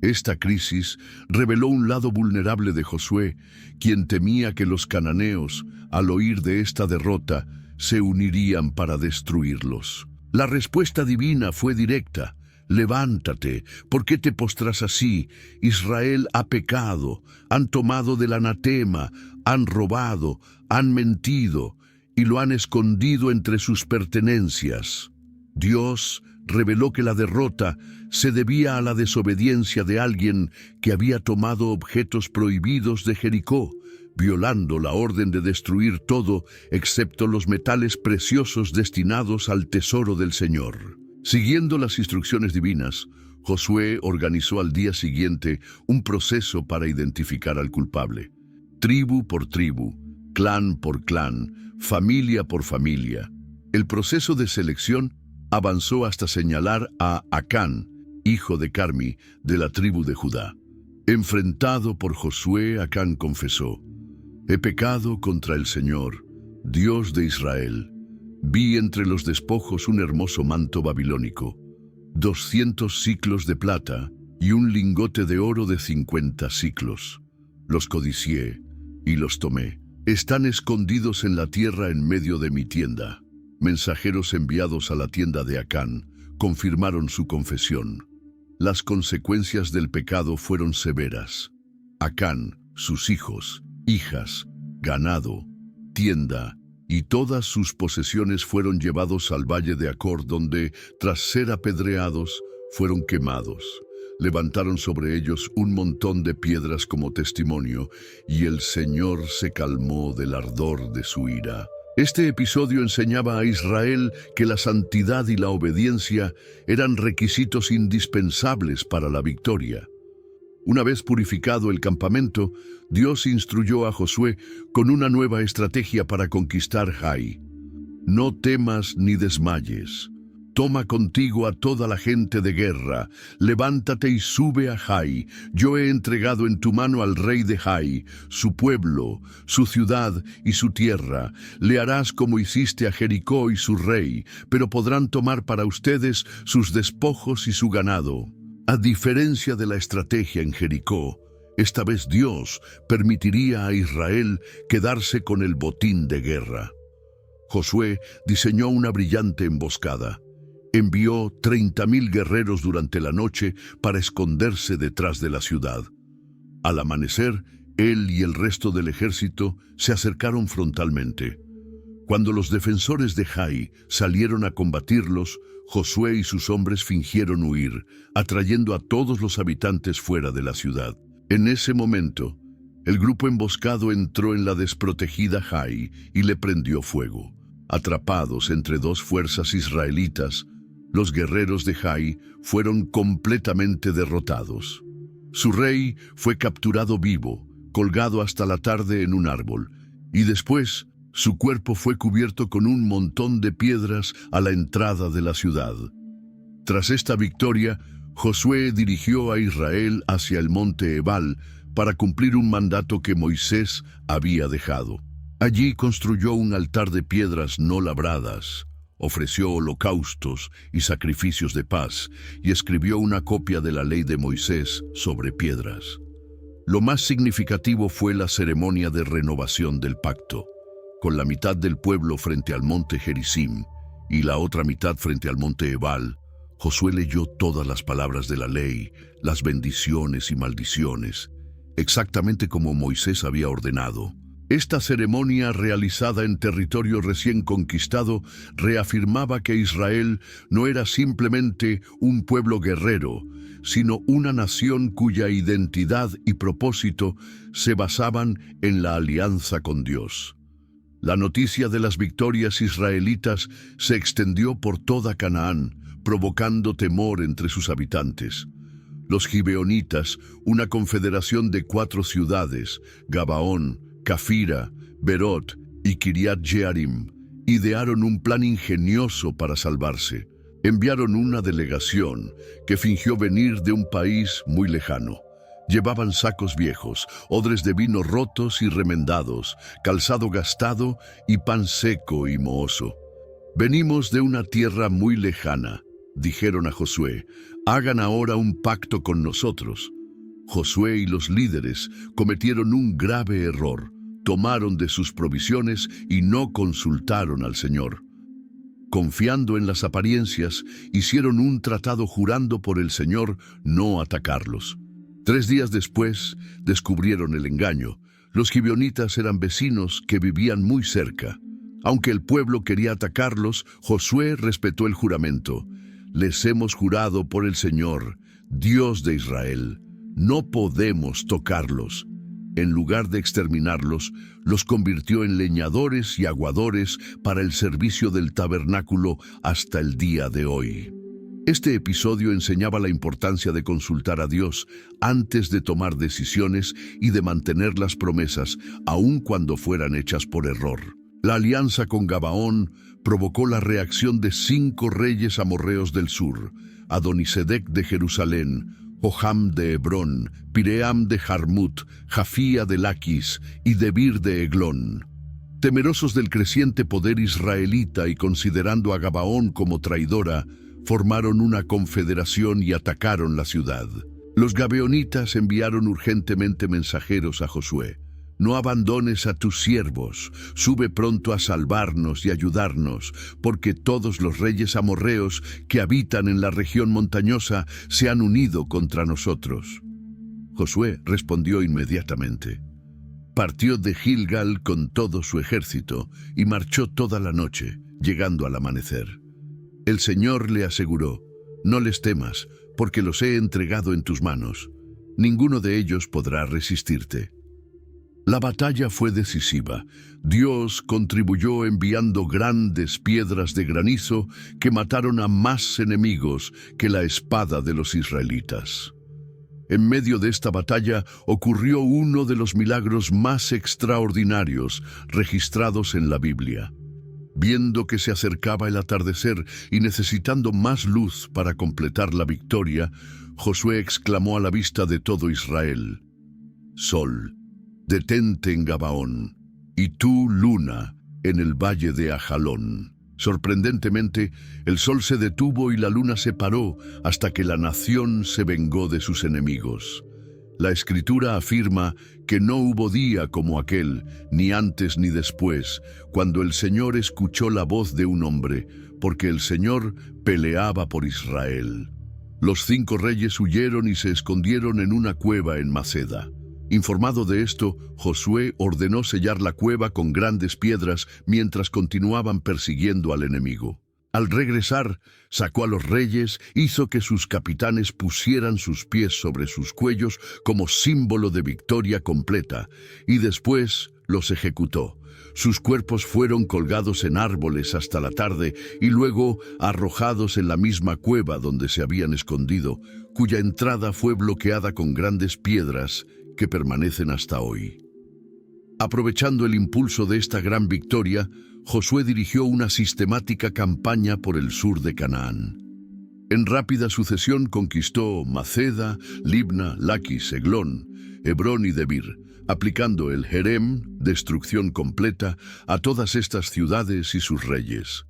Esta crisis reveló un lado vulnerable de Josué, quien temía que los cananeos, al oír de esta derrota, se unirían para destruirlos. La respuesta divina fue directa: levántate, ¿por qué te postras así? Israel ha pecado, han tomado del anatema, han robado, han mentido y lo han escondido entre sus pertenencias. Dios reveló que la derrota se debía a la desobediencia de alguien que había tomado objetos prohibidos de Jericó, violando la orden de destruir todo excepto los metales preciosos destinados al tesoro del Señor. Siguiendo las instrucciones divinas, Josué organizó al día siguiente un proceso para identificar al culpable. Tribu por tribu, clan por clan, familia por familia. El proceso de selección avanzó hasta señalar a Acán, hijo de Carmi, de la tribu de Judá. Enfrentado por Josué, Acán confesó: he pecado contra el Señor, Dios de Israel. Vi entre los despojos un hermoso manto babilónico, 200 siclos de plata y un lingote de oro de 50 siclos. Los codicié y los tomé. Están escondidos en la tierra en medio de mi tienda. Mensajeros enviados a la tienda de Acán confirmaron su confesión. Las consecuencias del pecado fueron severas. Acán, sus hijos, hijas, ganado, tienda y todas sus posesiones fueron llevados al valle de Acor, donde, tras ser apedreados, fueron quemados. Levantaron sobre ellos un montón de piedras como testimonio, y el Señor se calmó del ardor de su ira. Este episodio enseñaba a Israel que la santidad y la obediencia eran requisitos indispensables para la victoria. Una vez purificado el campamento, Dios instruyó a Josué con una nueva estrategia para conquistar Jai. No temas ni desmayes. Toma contigo a toda la gente de guerra, levántate y sube a Jai. Yo he entregado en tu mano al rey de Jai, su pueblo, su ciudad y su tierra. Le harás como hiciste a Jericó y su rey, pero podrán tomar para ustedes sus despojos y su ganado. A diferencia de la estrategia en Jericó, esta vez Dios permitiría a Israel quedarse con el botín de guerra. Josué diseñó una brillante emboscada. Envió 30.000 guerreros durante la noche para esconderse detrás de la ciudad. Al amanecer, él y el resto del ejército se acercaron frontalmente. Cuando los defensores de Jai salieron a combatirlos, Josué y sus hombres fingieron huir, atrayendo a todos los habitantes fuera de la ciudad. En ese momento, el grupo emboscado entró en la desprotegida Jai y le prendió fuego. Atrapados entre dos fuerzas israelitas, los guerreros de Jai fueron completamente derrotados. Su rey fue capturado vivo, colgado hasta la tarde en un árbol, y después su cuerpo fue cubierto con un montón de piedras a la entrada de la ciudad. Tras esta victoria, Josué dirigió a Israel hacia el monte Ebal para cumplir un mandato que Moisés había dejado. Allí construyó un altar de piedras no labradas, ofreció holocaustos y sacrificios de paz y escribió una copia de la ley de Moisés sobre piedras. Lo más significativo fue la ceremonia de renovación del pacto. Con la mitad del pueblo frente al monte Gerizim y la otra mitad frente al monte Ebal, Josué leyó todas las palabras de la ley, las bendiciones y maldiciones, exactamente como Moisés había ordenado. Esta ceremonia, realizada en territorio recién conquistado, reafirmaba que Israel no era simplemente un pueblo guerrero, sino una nación cuya identidad y propósito se basaban en la alianza con Dios. La noticia de las victorias israelitas se extendió por toda Canaán, provocando temor entre sus habitantes. Los gibeonitas, una confederación de 4 ciudades, Gabaón, Cafira, Berot y Kiriat Jearim, idearon un plan ingenioso para salvarse. Enviaron una delegación que fingió venir de un país muy lejano. Llevaban sacos viejos, odres de vino rotos y remendados, calzado gastado y pan seco y mohoso. «Venimos de una tierra muy lejana», dijeron a Josué. «Hagan ahora un pacto con nosotros». Josué y los líderes cometieron un grave error. Tomaron de sus provisiones y no consultaron al Señor. Confiando en las apariencias, hicieron un tratado jurando por el Señor no atacarlos. 3 días después, descubrieron el engaño. Los gibeonitas eran vecinos que vivían muy cerca. Aunque el pueblo quería atacarlos, Josué respetó el juramento. «Les hemos jurado por el Señor, Dios de Israel. No podemos tocarlos». En lugar de exterminarlos, los convirtió en leñadores y aguadores para el servicio del tabernáculo hasta el día de hoy. Este episodio enseñaba la importancia de consultar a Dios antes de tomar decisiones y de mantener las promesas, aun cuando fueran hechas por error. La alianza con Gabaón provocó la reacción de 5 reyes amorreos del sur: Adonisedec de Jerusalén, Joham de Hebrón, Piream de Jarmut, Jafía de Laquis y Debir de Eglón. Temerosos del creciente poder israelita y considerando a Gabaón como traidora, formaron una confederación y atacaron la ciudad. Los gabeonitas enviaron urgentemente mensajeros a Josué: «No abandones a tus siervos, sube pronto a salvarnos y ayudarnos, porque todos los reyes amorreos que habitan en la región montañosa se han unido contra nosotros». Josué respondió inmediatamente. Partió de Gilgal con todo su ejército y marchó toda la noche, llegando al amanecer. El Señor le aseguró: «No les temas, porque los he entregado en tus manos. Ninguno de ellos podrá resistirte». La batalla fue decisiva. Dios contribuyó enviando grandes piedras de granizo que mataron a más enemigos que la espada de los israelitas. En medio de esta batalla ocurrió uno de los milagros más extraordinarios registrados en la Biblia. Viendo que se acercaba el atardecer y necesitando más luz para completar la victoria, Josué exclamó a la vista de todo Israel: «Sol, detente en Gabaón, y tú, luna, en el valle de Ajalón». Sorprendentemente, el sol se detuvo y la luna se paró hasta que la nación se vengó de sus enemigos. La Escritura afirma que no hubo día como aquel, ni antes ni después, cuando el Señor escuchó la voz de un hombre, porque el Señor peleaba por Israel. Los 5 reyes huyeron y se escondieron en una cueva en Maceda. Informado de esto, Josué ordenó sellar la cueva con grandes piedras mientras continuaban persiguiendo al enemigo. Al regresar, sacó a los reyes, hizo que sus capitanes pusieran sus pies sobre sus cuellos como símbolo de victoria completa, y después los ejecutó. Sus cuerpos fueron colgados en árboles hasta la tarde y luego arrojados en la misma cueva donde se habían escondido, cuya entrada fue bloqueada con grandes piedras que permanecen hasta hoy. Aprovechando el impulso de esta gran victoria, Josué dirigió una sistemática campaña por el sur de Canaán. En rápida sucesión conquistó Maceda, Libna, Laquis, Eglón, Hebrón y Debir, aplicando el Jerem, destrucción completa, a todas estas ciudades y sus reyes.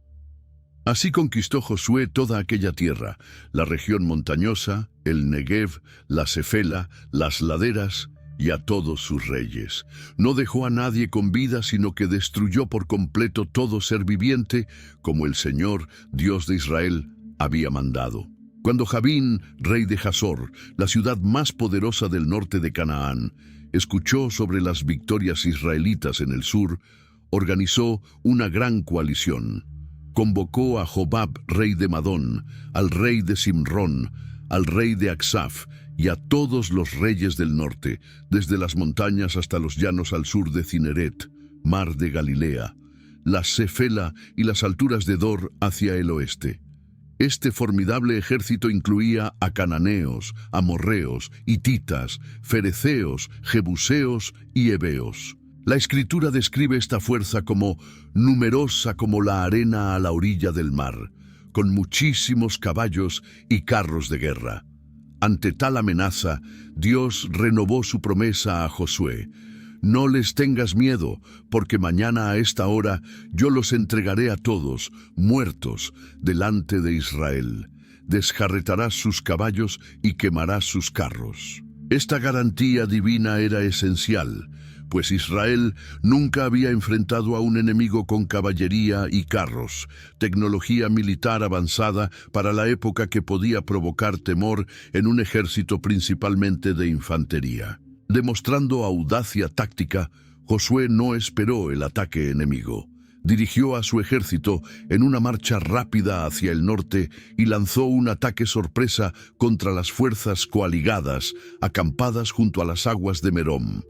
Así conquistó Josué toda aquella tierra, la región montañosa, el Negev, la Cefela, las laderas y a todos sus reyes. No dejó a nadie con vida, sino que destruyó por completo todo ser viviente, como el Señor, Dios de Israel, había mandado. Cuando Jabín, rey de Hazor, la ciudad más poderosa del norte de Canaán, escuchó sobre las victorias israelitas en el sur, organizó una gran coalición. Convocó a Jobab, rey de Madón, al rey de Simrón, al rey de Aksaf y a todos los reyes del norte, desde las montañas hasta los llanos al sur de Cineret, mar de Galilea, la Cefela y las alturas de Dor hacia el oeste. Este formidable ejército incluía a cananeos, amorreos, hititas, fereceos, jebuseos y heveos. La Escritura describe esta fuerza como numerosa como la arena a la orilla del mar, con muchísimos caballos y carros de guerra. Ante tal amenaza, Dios renovó su promesa a Josué: no les tengas miedo, porque mañana a esta hora yo los entregaré a todos, muertos, delante de Israel. Desjarretarás sus caballos y quemarás sus carros. Esta garantía divina era esencial, pues Israel nunca había enfrentado a un enemigo con caballería y carros, tecnología militar avanzada para la época que podía provocar temor en un ejército principalmente de infantería. Demostrando audacia táctica, Josué no esperó el ataque enemigo. Dirigió a su ejército en una marcha rápida hacia el norte y lanzó un ataque sorpresa contra las fuerzas coaligadas acampadas junto a las aguas de Merom.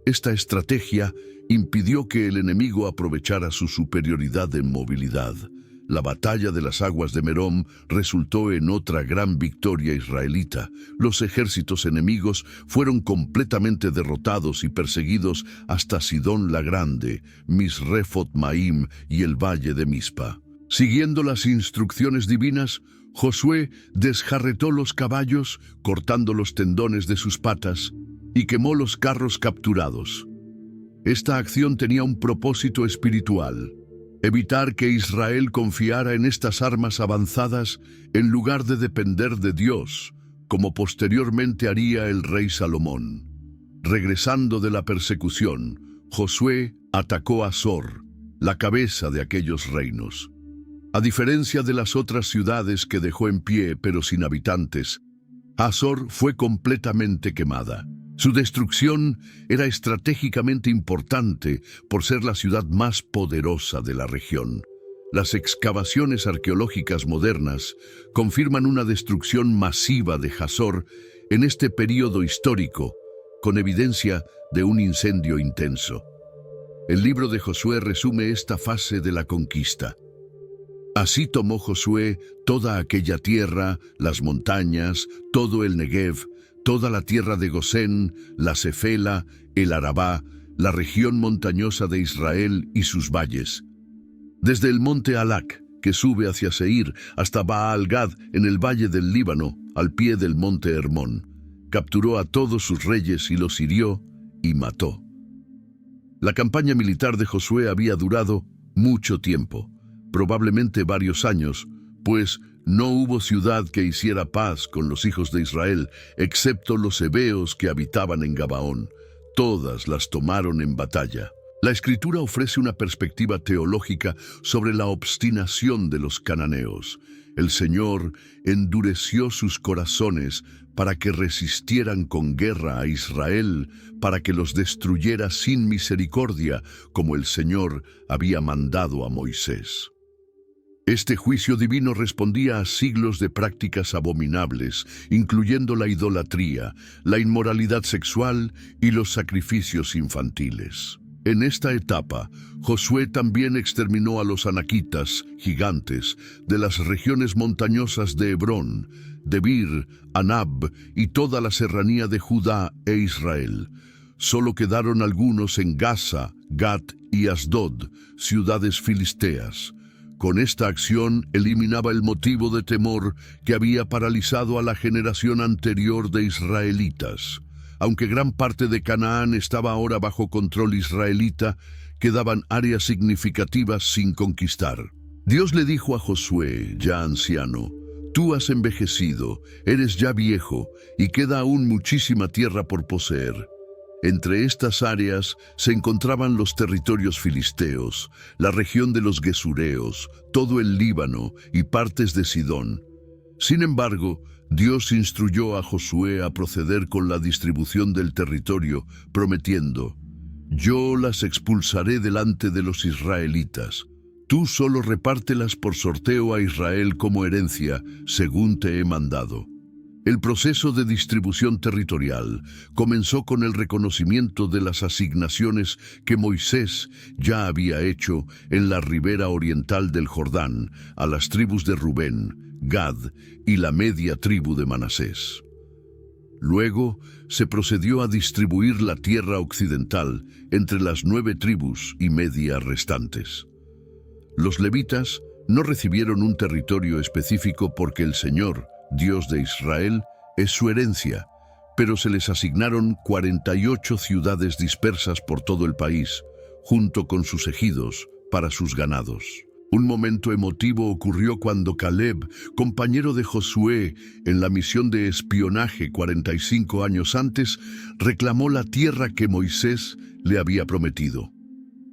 Esta estrategia impidió que el enemigo aprovechara su superioridad en movilidad. La batalla de las aguas de Merom resultó en otra gran victoria israelita. Los ejércitos enemigos fueron completamente derrotados y perseguidos hasta Sidón la Grande, Misrefot Maim y el valle de Mispa. Siguiendo las instrucciones divinas, Josué desjarretó los caballos, cortando los tendones de sus patas, y quemó los carros capturados. Esta acción tenía un propósito espiritual: evitar que Israel confiara en estas armas avanzadas en lugar de depender de Dios, como posteriormente haría el rey Salomón. Regresando de la persecución, Josué atacó a Hazor, la cabeza de aquellos reinos. A diferencia de las otras ciudades que dejó en pie pero sin habitantes, Hazor fue completamente quemada. Su destrucción era estratégicamente importante por ser la ciudad más poderosa de la región. Las excavaciones arqueológicas modernas confirman una destrucción masiva de Hazor en este período histórico, con evidencia de un incendio intenso. El libro de Josué resume esta fase de la conquista. Así tomó Josué toda aquella tierra, las montañas, todo el Negev, toda la tierra de Gosén, la Cefela, el Arabá, la región montañosa de Israel y sus valles. Desde el monte Alac, que sube hacia Seir, hasta Baal-Gad, en el valle del Líbano, al pie del monte Hermón. Capturó a todos sus reyes y los hirió y mató. La campaña militar de Josué había durado mucho tiempo, probablemente varios años, pues no hubo ciudad que hiciera paz con los hijos de Israel, excepto los heveos que habitaban en Gabaón. Todas las tomaron en batalla. La Escritura ofrece una perspectiva teológica sobre la obstinación de los cananeos. El Señor endureció sus corazones para que resistieran con guerra a Israel, para que los destruyera sin misericordia, como el Señor había mandado a Moisés. Este juicio divino respondía a siglos de prácticas abominables, incluyendo la idolatría, la inmoralidad sexual y los sacrificios infantiles. En esta etapa, Josué también exterminó a los anaquitas, gigantes, de las regiones montañosas de Hebrón, Debir, Anab y toda la serranía de Judá e Israel. Solo quedaron algunos en Gaza, Gat y Asdod, ciudades filisteas. Con esta acción eliminaba el motivo de temor que había paralizado a la generación anterior de israelitas. Aunque gran parte de Canaán estaba ahora bajo control israelita, quedaban áreas significativas sin conquistar. Dios le dijo a Josué, ya anciano: «Tú has envejecido, eres ya viejo, y queda aún muchísima tierra por poseer». Entre estas áreas se encontraban los territorios filisteos, la región de los gesureos, todo el Líbano y partes de Sidón. Sin embargo, Dios instruyó a Josué a proceder con la distribución del territorio, prometiendo: «Yo las expulsaré delante de los israelitas. Tú solo repártelas por sorteo a Israel como herencia, según te he mandado». El proceso de distribución territorial comenzó con el reconocimiento de las asignaciones que Moisés ya había hecho en la ribera oriental del Jordán a las tribus de Rubén, Gad y la media tribu de Manasés. Luego se procedió a distribuir la tierra occidental entre las 9 tribus y media restantes. Los levitas no recibieron un territorio específico porque el Señor, Dios de Israel, es su herencia, pero se les asignaron 48 ciudades dispersas por todo el país, junto con sus ejidos, para sus ganados. Un momento emotivo ocurrió cuando Caleb, compañero de Josué en la misión de espionaje 45 años antes, reclamó la tierra que Moisés le había prometido.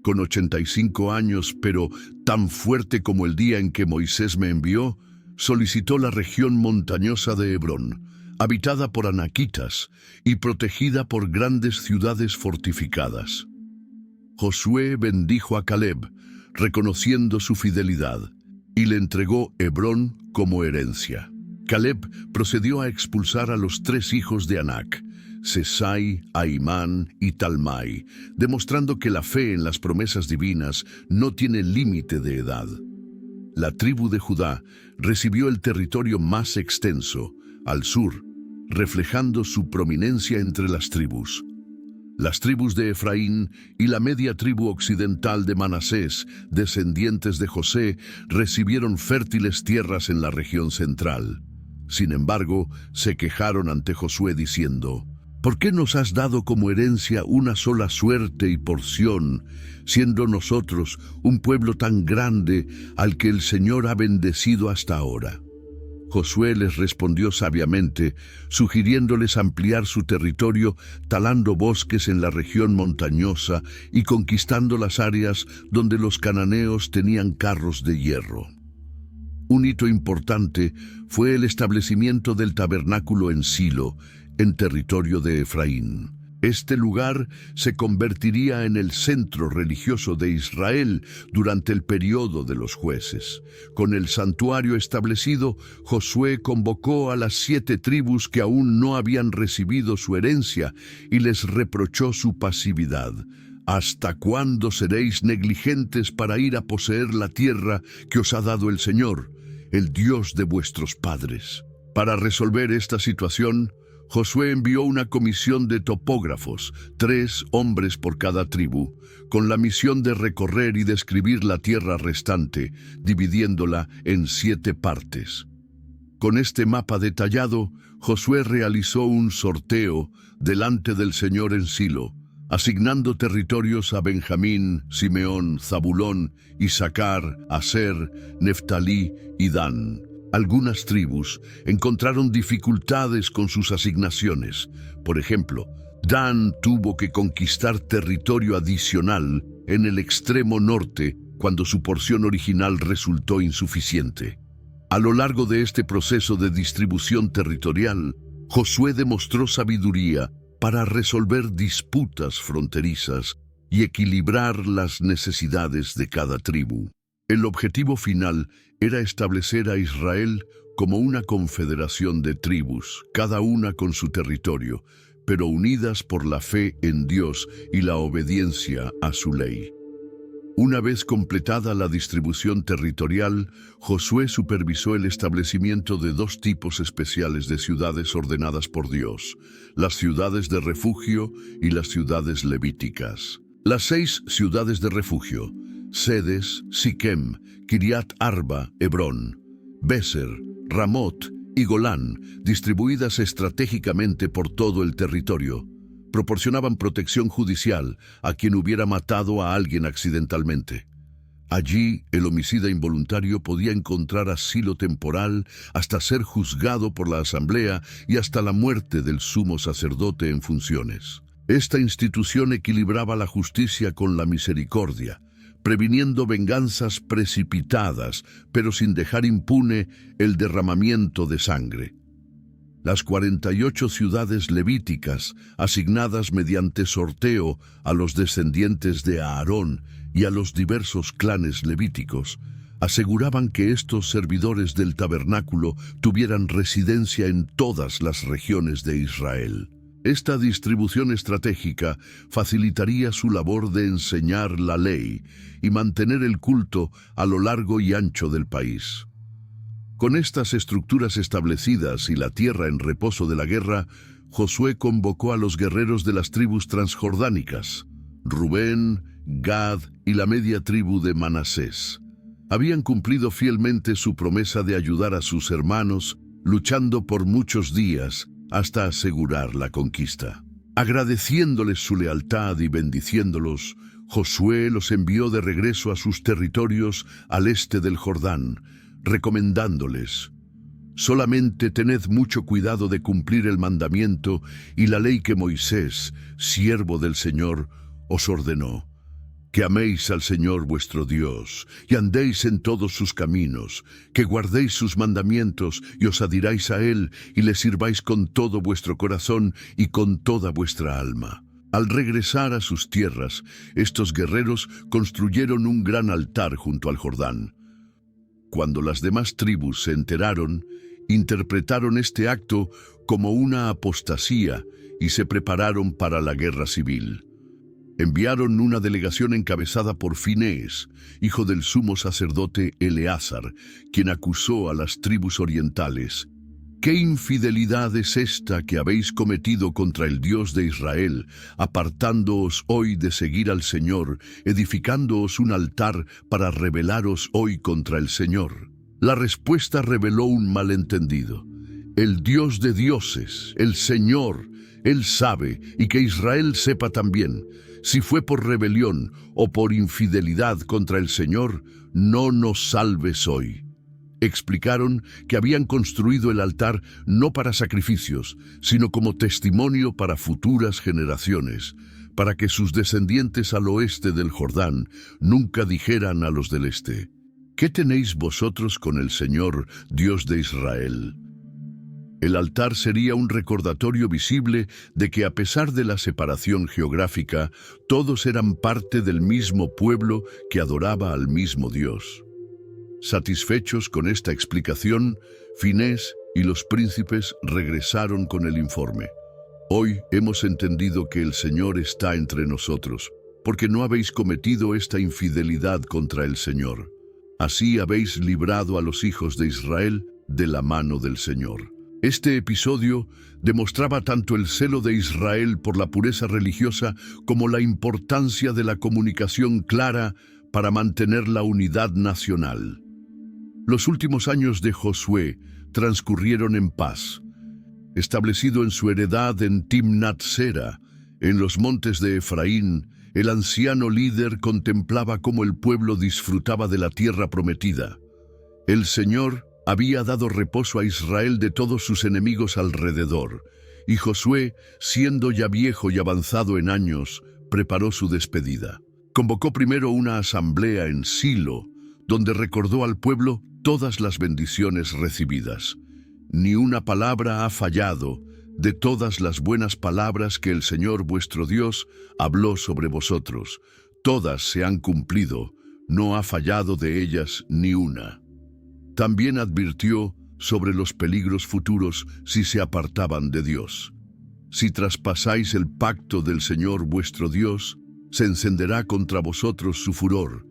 Con 85 años, pero tan fuerte como el día en que Moisés me envió, solicitó la región montañosa de Hebrón, habitada por anaquitas y protegida por grandes ciudades fortificadas. Josué bendijo a Caleb, reconociendo su fidelidad, y le entregó Hebrón como herencia. Caleb procedió a expulsar a los 3 hijos de Anac, Sesai, Ahimán y Talmai, demostrando que la fe en las promesas divinas no tiene límite de edad. La tribu de Judá recibió el territorio más extenso, al sur, reflejando su prominencia entre las tribus. Las tribus de Efraín y la media tribu occidental de Manasés, descendientes de José, recibieron fértiles tierras en la región central. Sin embargo, se quejaron ante Josué diciendo: «¿Por qué nos has dado como herencia una sola suerte y porción, siendo nosotros un pueblo tan grande al que el Señor ha bendecido hasta ahora?» Josué les respondió sabiamente, sugiriéndoles ampliar su territorio, talando bosques en la región montañosa y conquistando las áreas donde los cananeos tenían carros de hierro. Un hito importante fue el establecimiento del tabernáculo en Silo, en territorio de Efraín. Este lugar se convertiría en el centro religioso de Israel durante el periodo de los jueces. Con el santuario establecido, Josué convocó a las 7 tribus que aún no habían recibido su herencia y les reprochó su pasividad. «¿Hasta cuándo seréis negligentes para ir a poseer la tierra que os ha dado el Señor, el Dios de vuestros padres?» Para resolver esta situación, Josué envió una comisión de topógrafos, 3 hombres por cada tribu, con la misión de recorrer y describir la tierra restante, dividiéndola en 7 partes. Con este mapa detallado, Josué realizó un sorteo delante del Señor en Silo, asignando territorios a Benjamín, Simeón, Zabulón, Isaacar, Aser, Neftalí y Dan. Algunas tribus encontraron dificultades con sus asignaciones. Por ejemplo, Dan tuvo que conquistar territorio adicional en el extremo norte cuando su porción original resultó insuficiente. A lo largo de este proceso de distribución territorial, Josué demostró sabiduría para resolver disputas fronterizas y equilibrar las necesidades de cada tribu. El objetivo final era establecer a Israel como una confederación de tribus, cada una con su territorio, pero unidas por la fe en Dios y la obediencia a su ley. Una vez completada la distribución territorial, Josué supervisó el establecimiento de dos tipos especiales de ciudades ordenadas por Dios: las ciudades de refugio y las ciudades levíticas. Las 6 ciudades de refugio: Sedes, Siquem, Kiriat Arba, Hebrón, Beser, Ramot y Golán, distribuidas estratégicamente por todo el territorio, proporcionaban protección judicial a quien hubiera matado a alguien accidentalmente. Allí, el homicida involuntario podía encontrar asilo temporal hasta ser juzgado por la asamblea y hasta la muerte del sumo sacerdote en funciones. Esta institución equilibraba la justicia con la misericordia, previniendo venganzas precipitadas, pero sin dejar impune el derramamiento de sangre. Las 48 ciudades levíticas, asignadas mediante sorteo a los descendientes de Aarón y a los diversos clanes levíticos, aseguraban que estos servidores del tabernáculo tuvieran residencia en todas las regiones de Israel. Esta distribución estratégica facilitaría su labor de enseñar la ley y mantener el culto a lo largo y ancho del país. Con estas estructuras establecidas y la tierra en reposo de la guerra, Josué convocó a los guerreros de las tribus transjordánicas, Rubén, Gad y la media tribu de Manasés. Habían cumplido fielmente su promesa de ayudar a sus hermanos, luchando por muchos días hasta asegurar la conquista. Agradeciéndoles su lealtad y bendiciéndolos, Josué los envió de regreso a sus territorios al este del Jordán, recomendándoles: solamente tened mucho cuidado de cumplir el mandamiento y la ley que Moisés, siervo del Señor, os ordenó, que améis al Señor vuestro Dios, y andéis en todos sus caminos, que guardéis sus mandamientos y os adhiráis a Él, y le sirváis con todo vuestro corazón y con toda vuestra alma. Al regresar a sus tierras, estos guerreros construyeron un gran altar junto al Jordán. Cuando las demás tribus se enteraron, interpretaron este acto como una apostasía y se prepararon para la guerra civil. Enviaron una delegación encabezada por Finés, hijo del sumo sacerdote Eleazar, quien acusó a las tribus orientales: ¿qué infidelidad es esta que habéis cometido contra el Dios de Israel, apartándoos hoy de seguir al Señor, edificándoos un altar para rebelaros hoy contra el Señor? La respuesta reveló un malentendido. El Dios de dioses, el Señor, Él sabe, y que Israel sepa también, si fue por rebelión o por infidelidad contra el Señor, no nos salves hoy. Explicaron que habían construido el altar no para sacrificios, sino como testimonio para futuras generaciones, para que sus descendientes al oeste del Jordán nunca dijeran a los del este: ¿qué tenéis vosotros con el Señor, Dios de Israel? El altar sería un recordatorio visible de que, a pesar de la separación geográfica, todos eran parte del mismo pueblo que adoraba al mismo Dios. Satisfechos con esta explicación, Finés y los príncipes regresaron con el informe. Hoy hemos entendido que el Señor está entre nosotros, porque no habéis cometido esta infidelidad contra el Señor. Así habéis librado a los hijos de Israel de la mano del Señor. Este episodio demostraba tanto el celo de Israel por la pureza religiosa como la importancia de la comunicación clara para mantener la unidad nacional. Los últimos años de Josué transcurrieron en paz. Establecido en su heredad en Timnat Sera, en los montes de Efraín, el anciano líder contemplaba cómo el pueblo disfrutaba de la tierra prometida. El Señor había dado reposo a Israel de todos sus enemigos alrededor, y Josué, siendo ya viejo y avanzado en años, preparó su despedida. Convocó primero una asamblea en Silo, donde recordó al pueblo todas las bendiciones recibidas. Ni una palabra ha fallado de todas las buenas palabras que el Señor vuestro Dios habló sobre vosotros. Todas se han cumplido, no ha fallado de ellas ni una. También advirtió sobre los peligros futuros si se apartaban de Dios. Si traspasáis el pacto del Señor vuestro Dios, se encenderá contra vosotros su furor,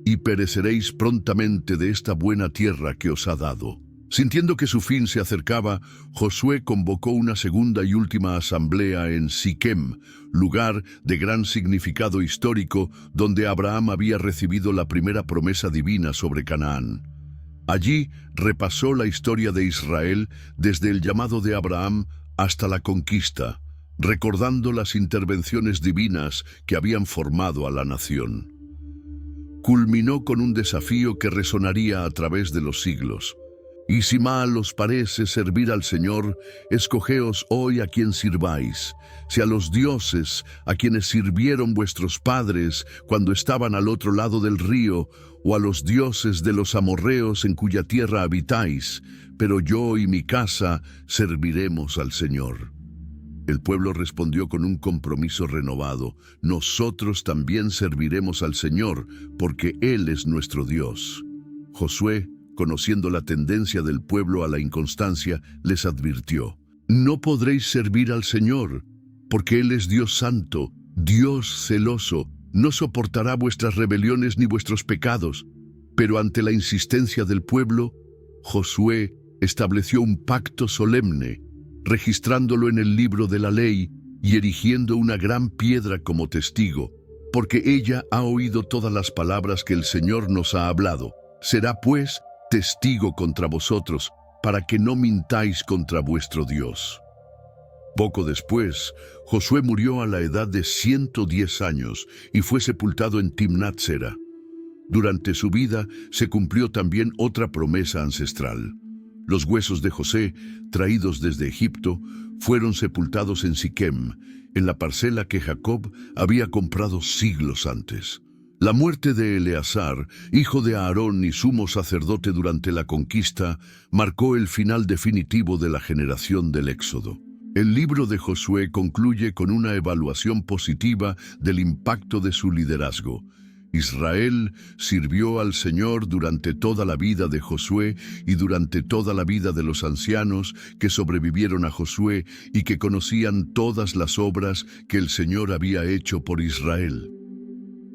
y pereceréis prontamente de esta buena tierra que os ha dado. Sintiendo que su fin se acercaba, Josué convocó una segunda y última asamblea en Siquem, lugar de gran significado histórico donde Abraham había recibido la primera promesa divina sobre Canaán. Allí repasó la historia de Israel desde el llamado de Abraham hasta la conquista, recordando las intervenciones divinas que habían formado a la nación. Culminó con un desafío que resonaría a través de los siglos. Y si mal os parece servir al Señor, escogeos hoy a quien sirváis, si a los dioses a quienes sirvieron vuestros padres cuando estaban al otro lado del río, o a los dioses de los amorreos en cuya tierra habitáis, pero yo y mi casa serviremos al Señor. El pueblo respondió con un compromiso renovado: nosotros también serviremos al Señor, porque Él es nuestro Dios. Josué, conociendo la tendencia del pueblo a la inconstancia, les advirtió: no podréis servir al Señor, porque Él es Dios santo, Dios celoso, no soportará vuestras rebeliones ni vuestros pecados. Pero ante la insistencia del pueblo, Josué estableció un pacto solemne, registrándolo en el libro de la ley y erigiendo una gran piedra como testigo, porque ella ha oído todas las palabras que el Señor nos ha hablado. Será pues testigo contra vosotros, para que no mintáis contra vuestro Dios. Poco después, Josué murió a la edad de 110 años y fue sepultado en Timnat Sera. Durante su vida se cumplió también otra promesa ancestral. Los huesos de José, traídos desde Egipto, fueron sepultados en Siquem, en la parcela que Jacob había comprado siglos antes. La muerte de Eleazar, hijo de Aarón y sumo sacerdote durante la conquista, marcó el final definitivo de la generación del Éxodo. El libro de Josué concluye con una evaluación positiva del impacto de su liderazgo. Israel sirvió al Señor durante toda la vida de Josué y durante toda la vida de los ancianos que sobrevivieron a Josué y que conocían todas las obras que el Señor había hecho por Israel.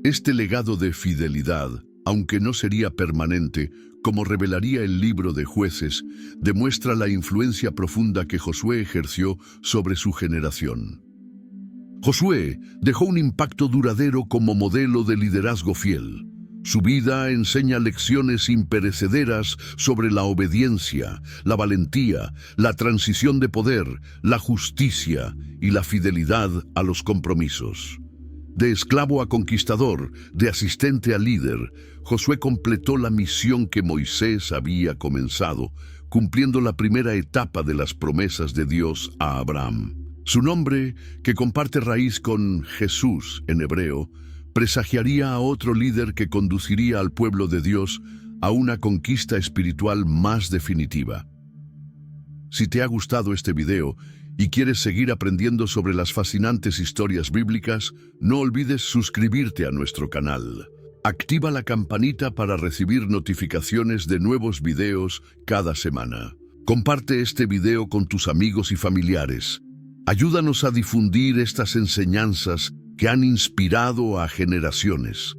Este legado de fidelidad, aunque no sería permanente, como revelaría el libro de Jueces, demuestra la influencia profunda que Josué ejerció sobre su generación. Josué dejó un impacto duradero como modelo de liderazgo fiel. Su vida enseña lecciones imperecederas sobre la obediencia, la valentía, la transición de poder, la justicia y la fidelidad a los compromisos. De esclavo a conquistador, de asistente a líder, Josué completó la misión que Moisés había comenzado, cumpliendo la primera etapa de las promesas de Dios a Abraham. Su nombre, que comparte raíz con Jesús en hebreo, presagiaría a otro líder que conduciría al pueblo de Dios a una conquista espiritual más definitiva. Si te ha gustado este video y quieres seguir aprendiendo sobre las fascinantes historias bíblicas, no olvides suscribirte a nuestro canal. Activa la campanita para recibir notificaciones de nuevos videos cada semana. Comparte este video con tus amigos y familiares. Ayúdanos a difundir estas enseñanzas que han inspirado a generaciones.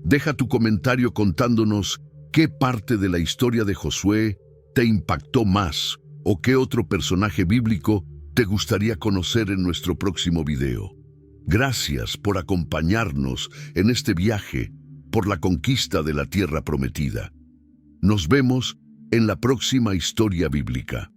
Deja tu comentario contándonos qué parte de la historia de Josué te impactó más o qué otro personaje bíblico te gustaría conocer en nuestro próximo video. Gracias por acompañarnos en este viaje por la conquista de la tierra prometida. Nos vemos en la próxima historia bíblica.